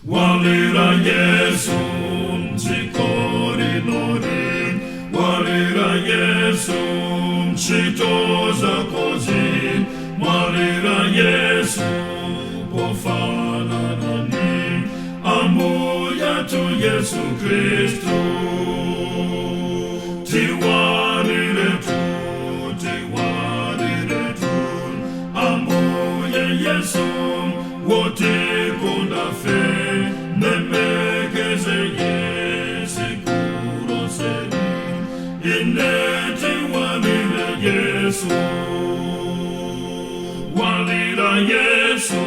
Walira Yesu mchikorinori, walira Yesu mchitoza kozi, walira Yesu pofananani, amuya tu Yesu Kristu. Tiwarire tu, amuya Yesu wote konda fe, nemegeze Yesu kuroseri, inete walira Yesu. Walira Yesu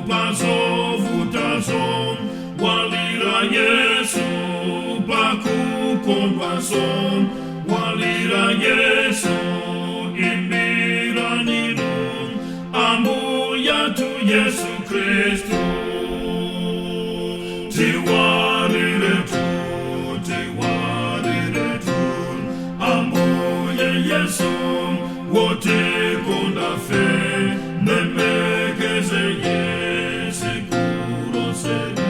pasovutazo, walira Yesu pakukondwazo, walira Yesu imiraniro, amuya tu Yesu Kristu. Tiwarire tu, amuya Yesu wote konda fe, nemegeze Yesu kuroseri,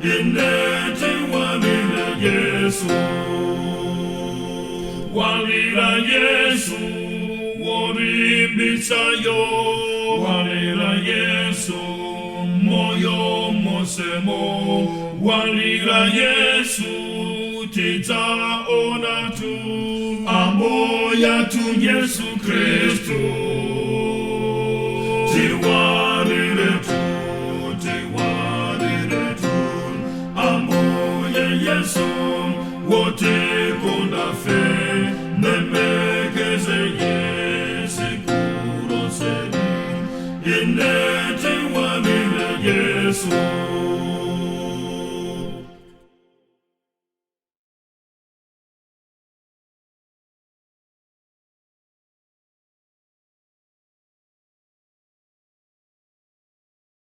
inete walira Yesu. Walira Yesu woribisayo, walira Yesu moyo mosemo, walira Yesu titaona tu, amoya tu Yesu Kristu. Tiwarire tu, amoya Yesu wote konda fe, nemegeze Yesu kuroseri, inete walira Yesu.